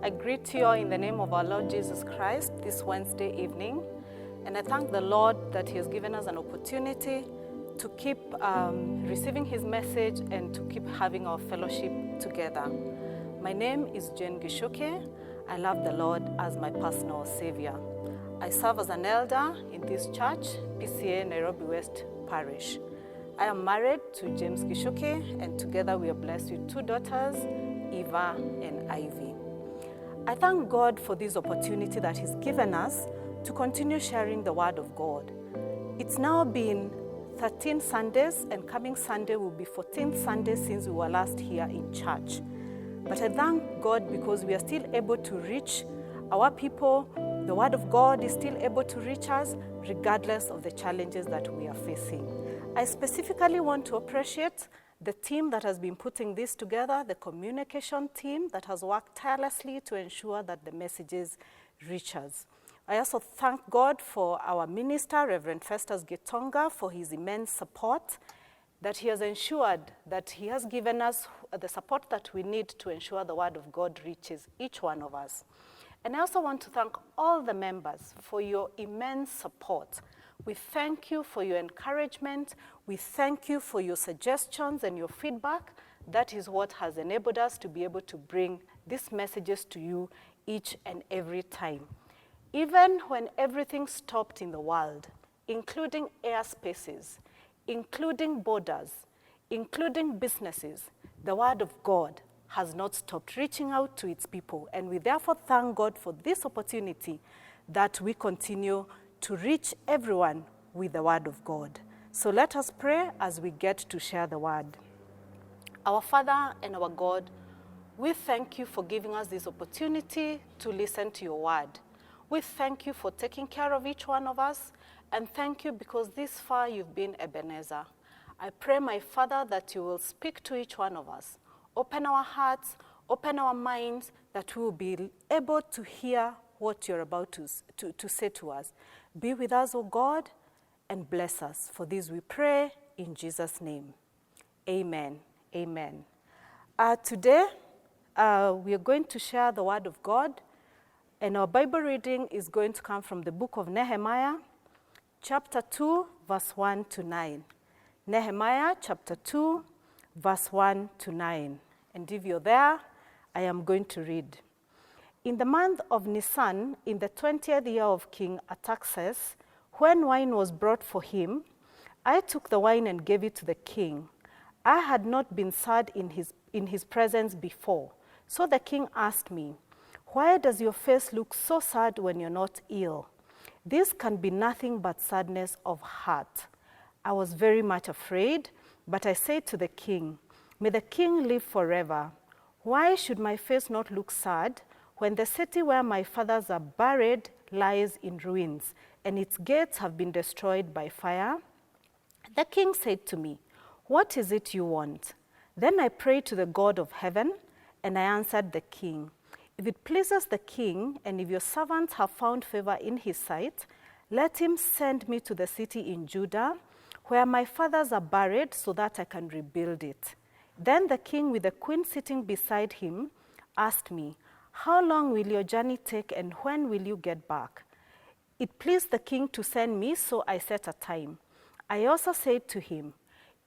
I greet you all in the name of our Lord Jesus Christ this Wednesday evening. And I thank the Lord that He has given us an opportunity to keep receiving His message and to keep having our fellowship together. My name is Jane Gishoke. I love the Lord as my personal Savior. I serve as an elder in this church, PCA Nairobi West Parish. I am married to James Gishoke, and together we are blessed with two daughters, Eva and Ivy. I thank God for this opportunity that He's given us to continue sharing the Word of God. It's now been 13 Sundays, and coming Sunday will be 14th Sunday since we were last here in church. But I thank God because we are still able to reach our people. The Word of God is still able to reach us regardless of the challenges that we are facing. I specifically want to appreciate the team that has been putting this together, the communication team that has worked tirelessly to ensure that the messages reach us. I also thank God for our minister, Reverend Festus Gitonga, for his immense support, that he has ensured that he has given us the support that we need to ensure the Word of God reaches each one of us. And I also want to thank all the members for your immense support. We thank you for your encouragement. We thank you for your suggestions and your feedback. That is what has enabled us to be able to bring these messages to you each and every time. Even when everything stopped in the world, including airspaces, including borders, including businesses, the Word of God has not stopped reaching out to its people. And we therefore thank God for this opportunity that we continue to reach everyone with the Word of God. So let us pray as we get to share the Word. Our Father and our God, we thank you for giving us this opportunity to listen to your Word. We thank you for taking care of each one of us, and thank you because this far you've been Ebenezer. I pray, my Father, that you will speak to each one of us. Open our hearts, open our minds, that we will be able to hear what you're about to say to us. Be with us, O God, and bless us. For this we pray in Jesus' name. Amen. Amen. Today, we are going to share the Word of God, and our Bible reading is going to come from the book of Nehemiah, chapter 2, verse 1 to 9. Nehemiah, chapter 2, verse 1 to 9. And if you're there, I am going to read. In the month of Nisan, in the 20th year of King Artaxerxes, when wine was brought for him, I took the wine and gave it to the king. I had not been sad in his presence before. So the king asked me, "Why does your face look so sad when you're not ill?" "This can be nothing but sadness of heart." I was very much afraid, but I said to the king, "May the king live forever. Why should my face not look sad when the city where my fathers are buried lies in ruins, and its gates have been destroyed by fire?" The king said to me, "What is it you want?" Then I prayed to the God of heaven, and I answered the king, "If it pleases the king, and if your servants have found favor in his sight, let him send me to the city in Judah, where my fathers are buried, so that I can rebuild it." Then the king, with the queen sitting beside him, asked me, "How long will your journey take, and when will you get back?" It pleased the king to send me, so I set a time. I also said to him,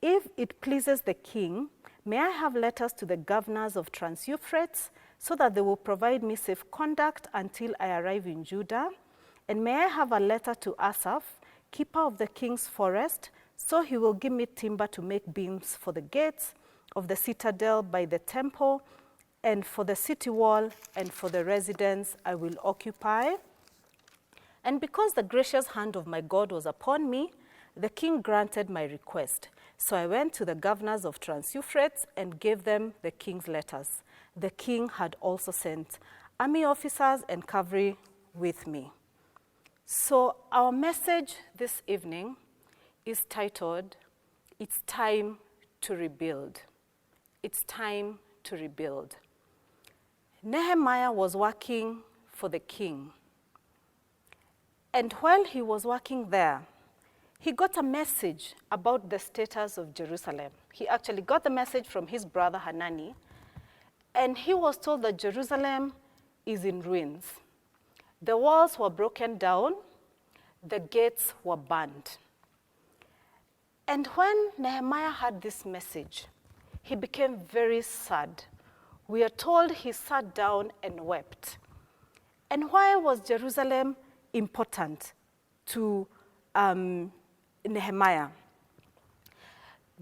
"If it pleases the king, may I have letters to the governors of Trans-Euphrates, so that they will provide me safe conduct until I arrive in Judah? And may I have a letter to Asaph, keeper of the king's forest, so he will give me timber to make beams for the gates of the citadel by the temple, and for the city wall, and for the residence I will occupy?" And because the gracious hand of my God was upon me, the king granted my request. So I went to the governors of Trans-Euphrates and gave them the king's letters. The king had also sent army officers and cavalry with me. So our message this evening is titled, "It's Time to Rebuild." It's time to rebuild. Nehemiah was working for the king. And while he was working there, he got a message about the status of Jerusalem. He actually got the message from his brother Hanani, and he was told that Jerusalem is in ruins. The walls were broken down, the gates were burned. And when Nehemiah heard this message, he became very sad. We are told he sat down and wept. And why was Jerusalem important to Nehemiah?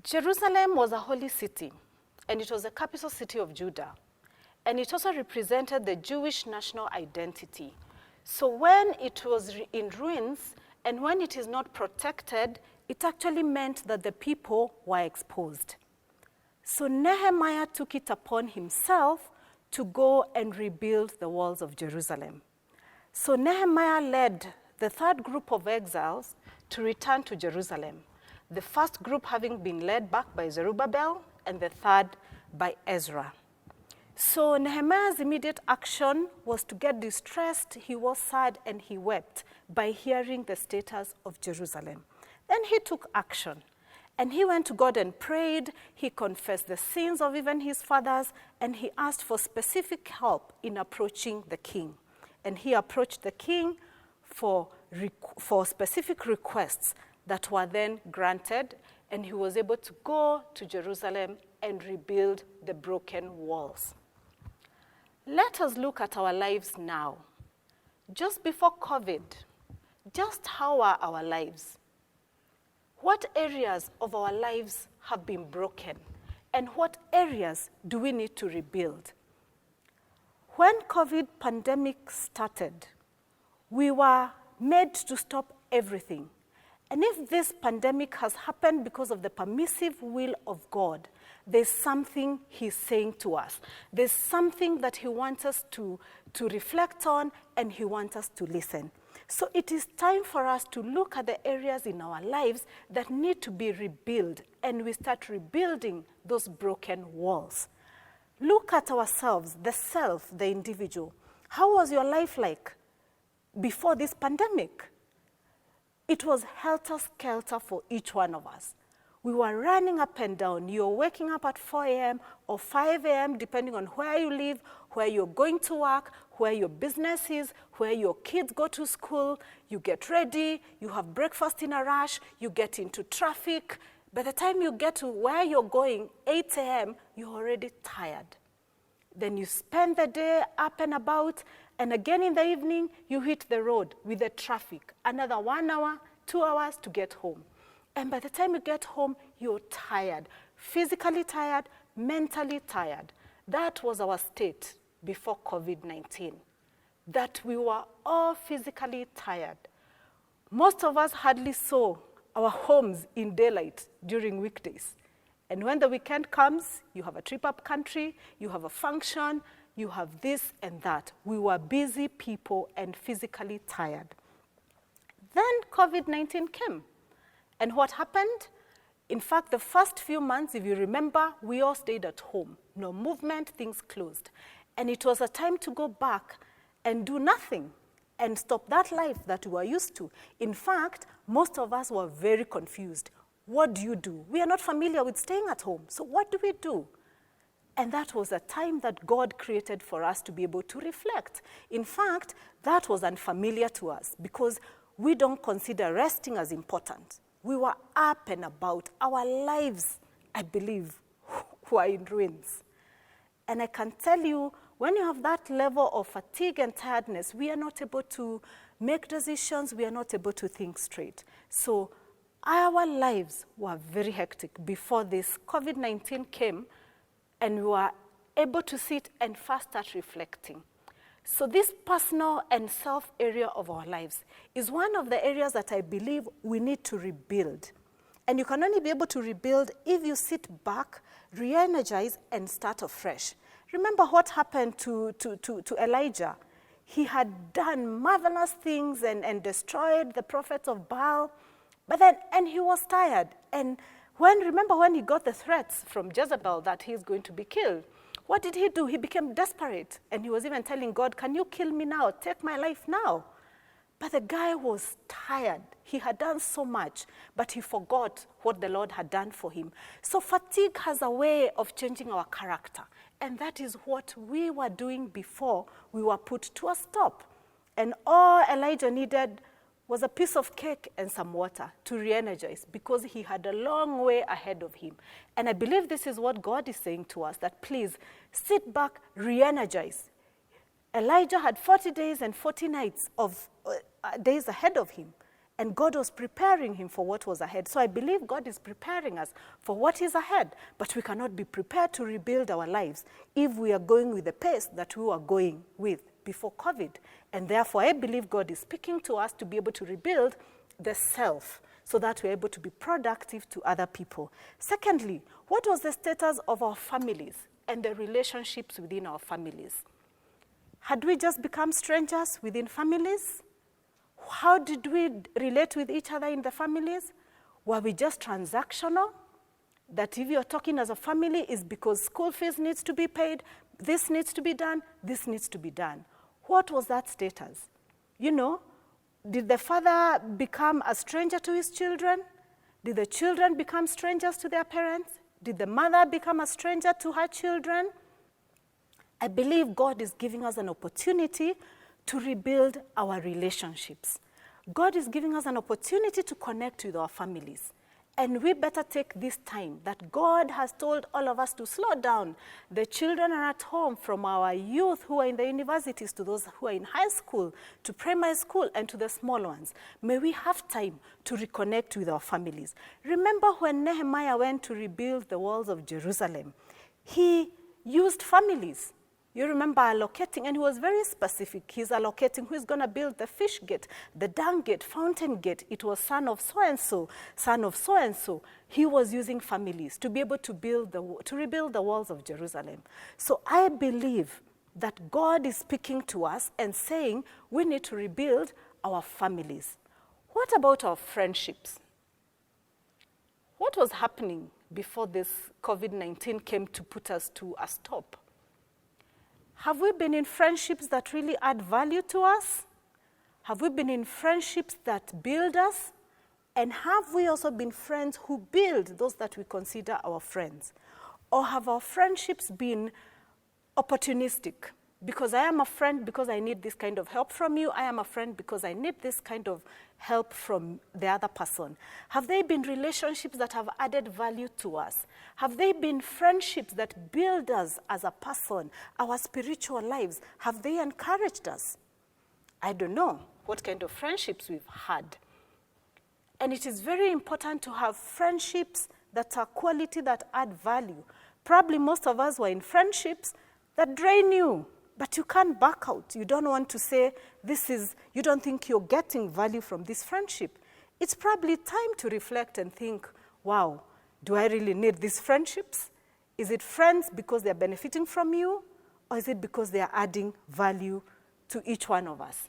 Jerusalem was a holy city, and it was the capital city of Judah. And it also represented the Jewish national identity. So when it was in ruins, and when it is not protected, it actually meant that the people were exposed. So Nehemiah took it upon himself to go and rebuild the walls of Jerusalem. So Nehemiah led the third group of exiles to return to Jerusalem, the first group having been led back by Zerubbabel, and the third by Ezra. So Nehemiah's immediate action was to get distressed. He was sad and he wept by hearing the status of Jerusalem. Then he took action. And he went to God and prayed. He confessed the sins of even his fathers, and he asked for specific help in approaching the king. And he approached the king for specific requests that were then granted, and he was able to go to Jerusalem and rebuild the broken walls. Let us look at our lives now. Just before COVID, just how are our lives? What areas of our lives have been broken? And what areas do we need to rebuild? When COVID pandemic started, we were made to stop everything. And if this pandemic has happened because of the permissive will of God, there's something he's saying to us. There's something that he wants us to reflect on, and he wants us to listen. So it is time for us to look at the areas in our lives that need to be rebuilt, and we start rebuilding those broken walls. Look at ourselves, the self, the individual. How was your life like before this pandemic? It was helter-skelter for each one of us. We were running up and down. You're waking up at 4 a.m. or 5 a.m., depending on where you live, where you're going to work, where your business is, where your kids go to school. You get ready, you have breakfast in a rush, you get into traffic. By the time you get to where you're going, 8 a.m., you're already tired. Then you spend the day up and about, and again in the evening, you hit the road with the traffic. Another 1 hour, 2 hours to get home. And by the time you get home, you're tired, physically tired, mentally tired. That was our state before COVID-19, that we were all physically tired. Most of us hardly saw our homes in daylight during weekdays. And when the weekend comes, you have a trip up country, you have a function, you have this and that. We were busy people and physically tired. Then COVID-19 came. And what happened? In fact, the first few months, if you remember, we all stayed at home. No movement, things closed. And it was a time to go back and do nothing and stop that life that we were used to. In fact, most of us were very confused. What do you do? We are not familiar with staying at home. So what do we do? And that was a time that God created for us to be able to reflect. In fact, that was unfamiliar to us because we don't consider resting as important. We were up and about. Our lives, I believe, were in ruins. And I can tell you, when you have that level of fatigue and tiredness, we are not able to make decisions. We are not able to think straight. So our lives were very hectic before this COVID-19 came, and we were able to sit and first start reflecting. So this personal and self area of our lives is one of the areas that I believe we need to rebuild. And you can only be able to rebuild if you sit back, re-energize, and start afresh. Remember what happened to Elijah. He had done marvelous things and destroyed the prophets of Baal, and he was tired. And remember when he got the threats from Jezebel that he's going to be killed, what did he do? He became desperate. And he was even telling God, can you kill me now? Take my life now. But the guy was tired. He had done so much, but he forgot what the Lord had done for him. So fatigue has a way of changing our character. And that is what we were doing before we were put to a stop. And all Elijah needed was a piece of cake and some water to re-energize, because he had a long way ahead of him. And I believe this is what God is saying to us, that please sit back, re-energize. Elijah had 40 days and 40 nights of days ahead of him, and God was preparing him for what was ahead. So I believe God is preparing us for what is ahead, but we cannot be prepared to rebuild our lives if we are going with the pace that we were going with before COVID. And therefore, I believe God is speaking to us to be able to rebuild the self so that we're able to be productive to other people. Secondly, what was the status of our families and the relationships within our families? Had we just become strangers within families? How did we relate with each other in the families? Were we just transactional? That if you're talking as a family is because school fees needs to be paid, this needs to be done, this needs to be done. What was that status? You know, did the father become a stranger to his children? Did the children become strangers to their parents? Did the mother become a stranger to her children? I believe God is giving us an opportunity to rebuild our relationships. God is giving us an opportunity to connect with our families. And we better take this time that God has told all of us to slow down. The children are at home, from our youth who are in the universities to those who are in high school, to primary school, and to the small ones. May we have time to reconnect with our families. Remember when Nehemiah went to rebuild the walls of Jerusalem, he used families. You remember allocating, and he was very specific. He's allocating who's going to build the fish gate, the dung gate, fountain gate. It was son of so-and-so, son of so-and-so. He was using families to be able to rebuild the walls of Jerusalem. So I believe that God is speaking to us and saying we need to rebuild our families. What about our friendships? What was happening before this COVID-19 came to put us to a stop? Have we been in friendships that really add value to us? Have we been in friendships that build us? And have we also been friends who build those that we consider our friends? Or have our friendships been opportunistic? Because I am a friend because I need this kind of help from you. I am a friend because I need this kind of help from the other person. Have they been relationships that have added value to us? Have they been friendships that build us as a person, our spiritual lives? Have they encouraged us? I don't know what kind of friendships we've had. And it is very important to have friendships that are quality, that add value. Probably most of us were in friendships that drain you. But you can't back out. You don't want to say, you don't think you're getting value from this friendship. It's probably time to reflect and think, wow, do I really need these friendships? Is it friends because they're benefiting from you? Or is it because they're adding value to each one of us?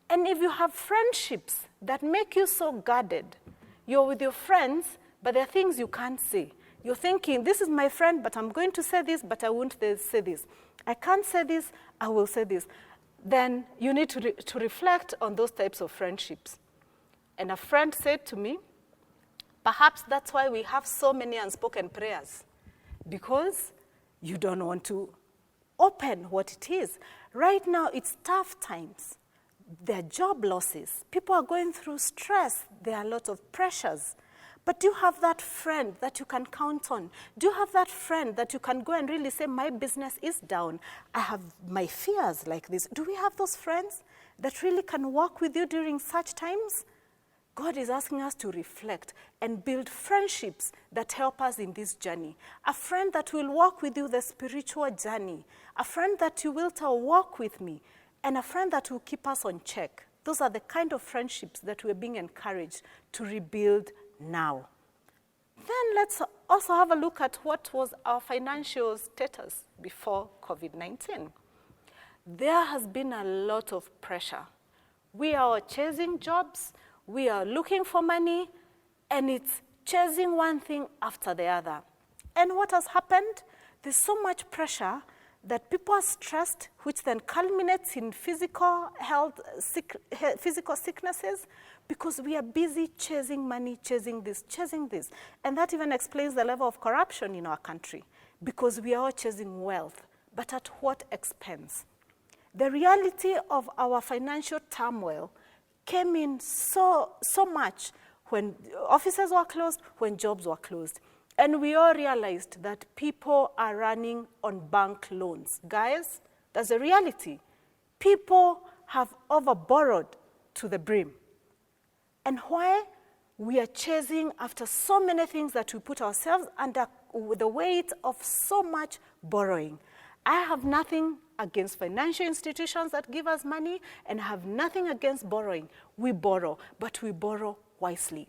And if you have friendships that make you so guarded, you're with your friends, but there are things you can't say. You're thinking, this is my friend, but I'm going to say this, but I won't say this. I can't say this, I will say this. Then you need to reflect on those types of friendships. And a friend said to me, perhaps that's why we have so many unspoken prayers, because you don't want to open what it is. Right now, it's tough times. There are job losses. People are going through stress. There are a lot of pressures. But do you have that friend that you can count on? Do you have that friend that you can go and really say, my business is down. I have my fears like this. Do we have those friends that really can walk with you during such times? God is asking us to reflect and build friendships that help us in this journey. A friend that will walk with you the spiritual journey. A friend that you will tell, walk with me. And a friend that will keep us on check. Those are the kind of friendships that we're being encouraged to rebuild now. Then let's also have a look at what was our financial status before COVID-19. There has been a lot of pressure. We are chasing jobs, we are looking for money, and it's chasing one thing after the other. And what has happened? There's so much pressure that people are stressed, which then culminates in physical health, physical sicknesses, because we are busy chasing money, chasing this. And that even explains the level of corruption in our country, because we are all chasing wealth, but at what expense? The reality of our financial turmoil came in so much when offices were closed, when jobs were closed. And we all realized that people are running on bank loans. Guys, that's a reality. People have overborrowed to the brim. And why? We are chasing after so many things that we put ourselves under the weight of so much borrowing. I have nothing against financial institutions that give us money, and have nothing against borrowing. We borrow, but we borrow wisely.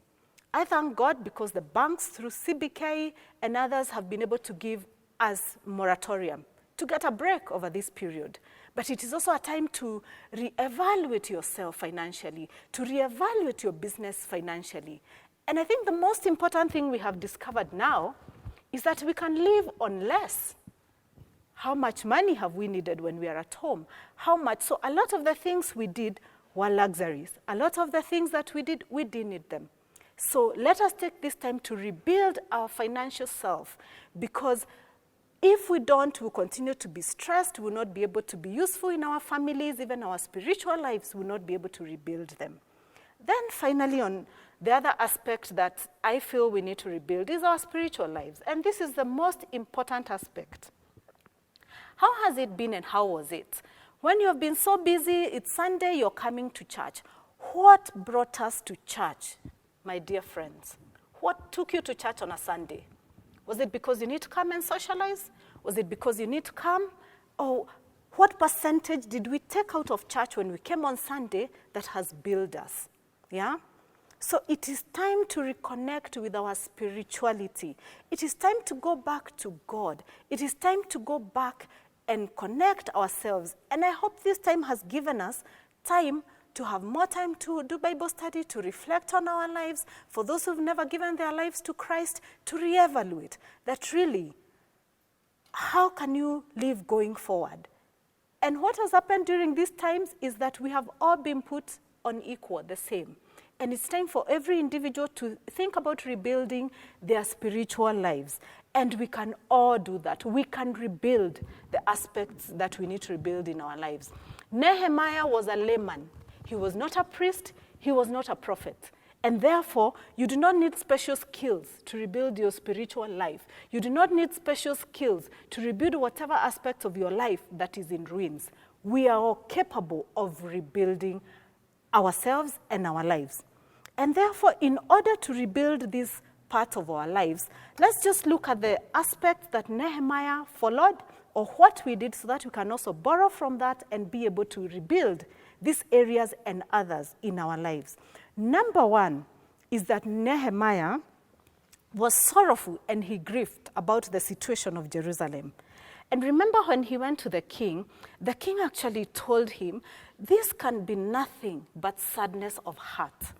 I thank God because the banks through CBK and others have been able to give us moratorium to get a break over this period. But it is also a time to reevaluate yourself financially, to reevaluate your business financially. And I think the most important thing we have discovered now is that we can live on less. How much money have we needed when we are at home? How much? So a lot of the things we did were luxuries. A lot of the things that we didn't need them. So let us take this time to rebuild our financial self, because if we don't, we'll continue to be stressed, we'll not be able to be useful in our families, even our spiritual lives, we'll not be able to rebuild them. Then finally, on the other aspect that I feel we need to rebuild is our spiritual lives. And this is the most important aspect. How has it been and how was it? When you have been so busy, it's Sunday, you're coming to church. What brought us to church? My dear friends, what took you to church on a Sunday? Was it because you need to come and socialize? Was it because you need to come? Or what percentage did we take out of church when we came on Sunday that has built us? Yeah? So it is time to reconnect with our spirituality. It is time to go back to God. It is time to go back and connect ourselves. And I hope this time has given us time to have more time to do Bible study, to reflect on our lives, for those who've never given their lives to Christ, to reevaluate that really, how can you live going forward? And what has happened during these times is that we have all been put on equal, the same. And it's time for every individual to think about rebuilding their spiritual lives. And we can all do that. We can rebuild the aspects that we need to rebuild in our lives. Nehemiah was a layman. He was not a priest, he was not a prophet. And therefore, you do not need special skills to rebuild your spiritual life. You do not need special skills to rebuild whatever aspect of your life that is in ruins. We are all capable of rebuilding ourselves and our lives. And therefore, in order to rebuild this part of our lives, let's just look at the aspect that Nehemiah followed, or what we did, so that we can also borrow from that and be able to rebuild these areas and others in our lives. Number one is that Nehemiah was sorrowful and he grieved about the situation of Jerusalem. And remember, when he went to the king actually told him, this can be nothing but sadness of heart.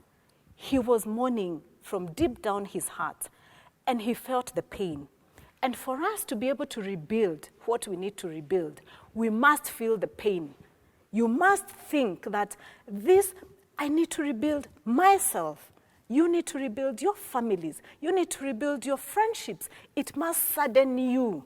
He was mourning from deep down his heart, and he felt the pain. And for us to be able to rebuild what we need to rebuild, we must feel the pain. You must think that this, I need to rebuild myself. You need to rebuild your families. You need to rebuild your friendships. It must sadden you.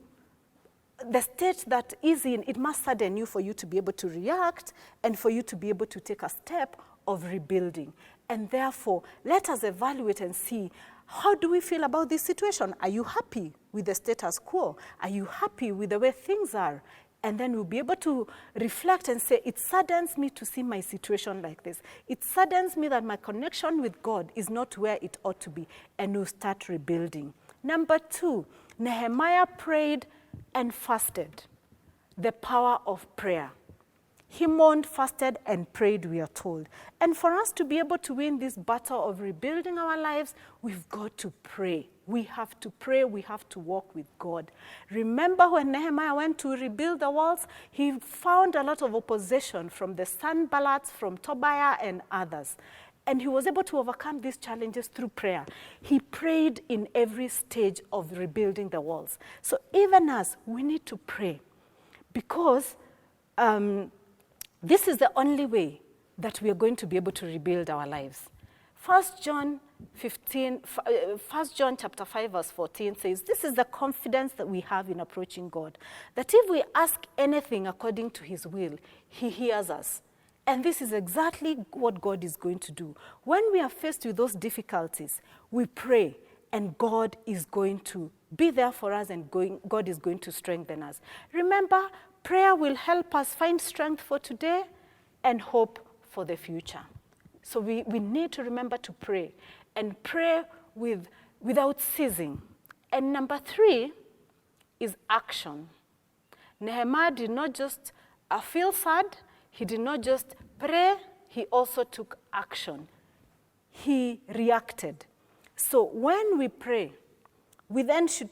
The state that is in, it must sadden you for you to be able to react and for you to be able to take a step of rebuilding. And therefore, let us evaluate and see, how do we feel about this situation? Are you happy with the status quo? Are you happy with the way things are? And then we'll be able to reflect and say, it saddens me to see my situation like this. It saddens me that my connection with God is not where it ought to be. And we'll start rebuilding. Number two, Nehemiah prayed and fasted. The power of prayer. He mourned, fasted, and prayed, we are told. And for us to be able to win this battle of rebuilding our lives, we've got to pray. We have to pray, we have to walk with God. Remember when Nehemiah went to rebuild the walls, he found a lot of opposition from the Sanballats, from Tobiah, and others. And he was able to overcome these challenges through prayer. He prayed in every stage of rebuilding the walls. So even us, we need to pray. because this is the only way that we are going to be able to rebuild our lives. 1 John chapter 5 verse 14 says, this is the confidence that we have in approaching God, that if we ask anything according to his will, he hears us. And this is exactly what God is going to do. When we are faced with those difficulties, we pray, and God is going to be there for us, and God is going to strengthen us. Remember, prayer will help us find strength for today and hope for the future. So we need to remember to pray, and pray without ceasing. And number 3 is action. Nehemiah did not just feel sad. He did not just pray. He also took action. He reacted. So when we pray, we then should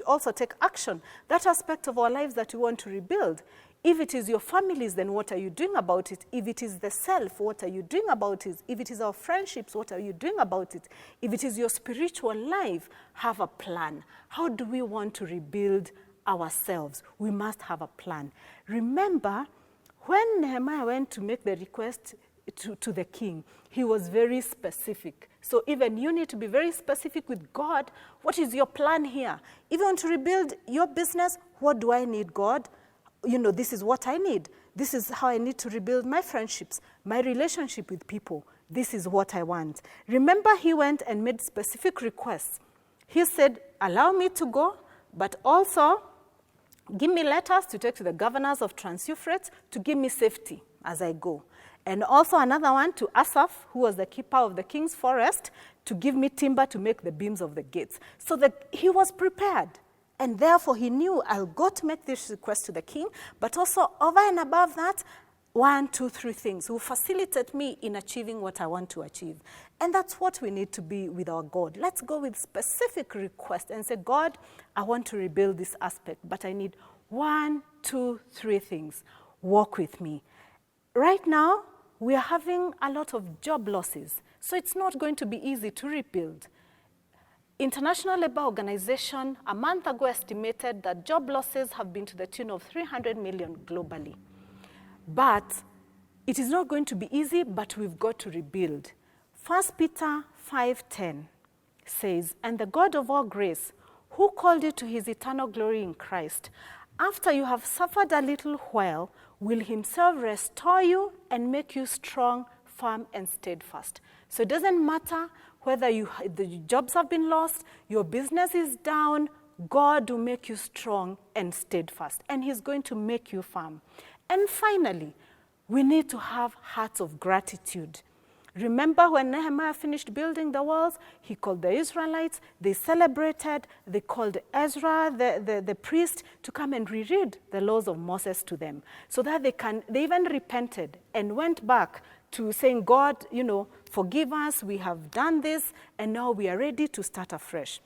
also take action. That aspect of our lives that we want to rebuild. If it is your families, then what are you doing about it? If it is the self, what are you doing about it? If it is our friendships, what are you doing about it? If it is your spiritual life, have a plan. How do we want to rebuild ourselves? We must have a plan. Remember, when Nehemiah went to make the request to the king, he was very specific. So even you need to be very specific with God. What is your plan here? If you want to rebuild your business, what do I need, God? This is what I need. This is how I need to rebuild my friendships, my relationship with people. This is what I want. Remember, he went and made specific requests. He said, allow me to go, but also give me letters to take to the governors of Trans-Euphrates to give me safety as I go. And also another one to Asaph, who was the keeper of the king's forest, to give me timber to make the beams of the gates. So that he was prepared. And therefore, he knew, I'll go to make this request to the king, but also over and above that, 1, 2, 3 things will facilitate me in achieving what I want to achieve. And that's what we need to be with our God. Let's go with specific requests and say, God, I want to rebuild this aspect, but I need 1, 2, 3 things. Walk with me. Right now, we are having a lot of job losses, so it's not going to be easy to rebuild. International Labour Organization a month ago estimated that job losses have been to the tune of 300 million globally. But it is not going to be easy, but we've got to rebuild. 1 Peter 5:10 says, and the God of all grace, who called you to his eternal glory in Christ, after you have suffered a little while, will himself restore you and make you strong, firm, and steadfast. So it doesn't matter whether the jobs have been lost, your business is down, God will make you strong and steadfast, and he's going to make you firm. And finally, we need to have hearts of gratitude. Remember when Nehemiah finished building the walls, he called the Israelites, they celebrated, they called Ezra, the priest, to come and reread the laws of Moses to them, so that they even repented and went back to saying, God, forgive us, we have done this, and now we are ready to start afresh.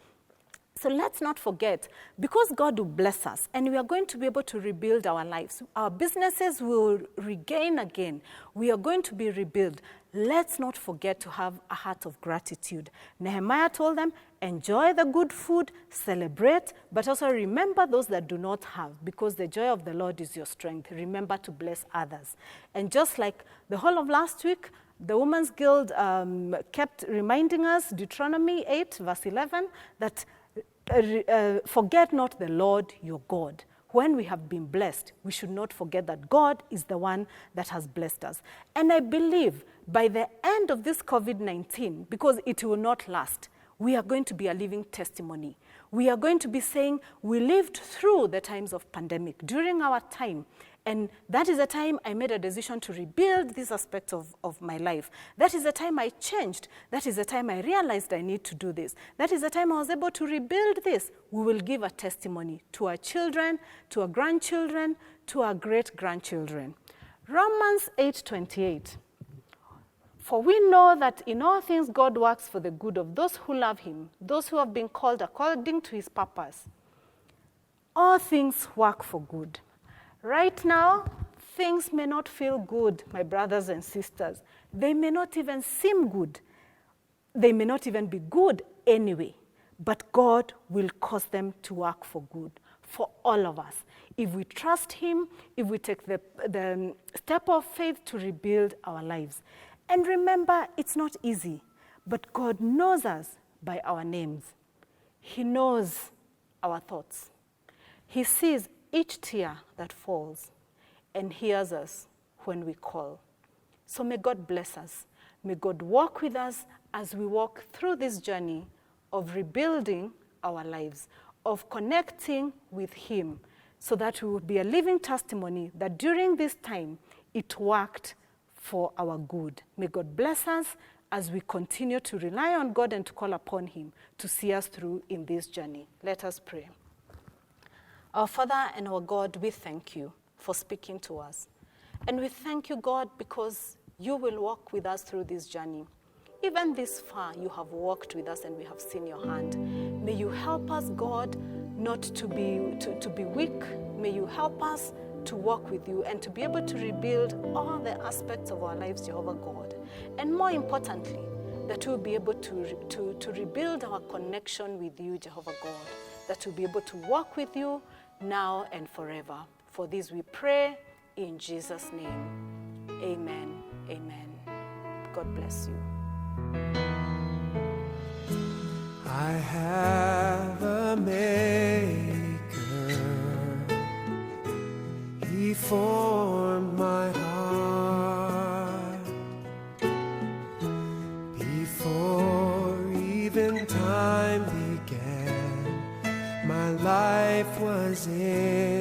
So let's not forget, because God will bless us, and we are going to be able to rebuild our lives. Our businesses will regain again. We are going to be rebuilt. Let's not forget to have a heart of gratitude. Nehemiah told them, enjoy the good food, celebrate, but also remember those that do not have, because the joy of the Lord is your strength. Remember to bless others. And just like the whole of last week, the Women's Guild kept reminding us, Deuteronomy 8, verse 11, that forget not the Lord your God. When we have been blessed, we should not forget that God is the one that has blessed us. And I believe by the end of this COVID-19, because it will not last, we are going to be a living testimony. We are going to be saying we lived through the times of pandemic during our time. And that is the time I made a decision to rebuild this aspect of my life. That is the time I changed. That is the time I realized I need to do this. That is the time I was able to rebuild this. We will give a testimony to our children, to our grandchildren, to our great-grandchildren. Romans 8:28. For we know that in all things God works for the good of those who love him, those who have been called according to his purpose. All things work for good. Right now, things may not feel good, my brothers and sisters. They may not even seem good. They may not even be good anyway. But God will cause them to work for good for all of us. if we trust him, if we take the step of faith to rebuild our lives. And remember, it's not easy, but God knows us by our names. He knows our thoughts. He sees each tear that falls and hears us when we call. So may God bless us. May God walk with us as we walk through this journey of rebuilding our lives, of connecting with him, so that we will be a living testimony that during this time, it worked for our good. May God bless us as we continue to rely on God and to call upon him to see us through in this journey. Let us pray. Our Father and our God, we thank you for speaking to us. And we thank you, God, because you will walk with us through this journey. Even this far, you have walked with us and we have seen your hand. May you help us, God, not to be weak. May you help us to walk with you and to be able to rebuild all the aspects of our lives, Jehovah God. And more importantly, that we'll be able to rebuild our connection with you, Jehovah God. That we'll be able to walk with you now and forever. For this we pray in Jesus' name. Amen. Amen. God bless you. I have a maker. He formed my heart before even time began. My life was in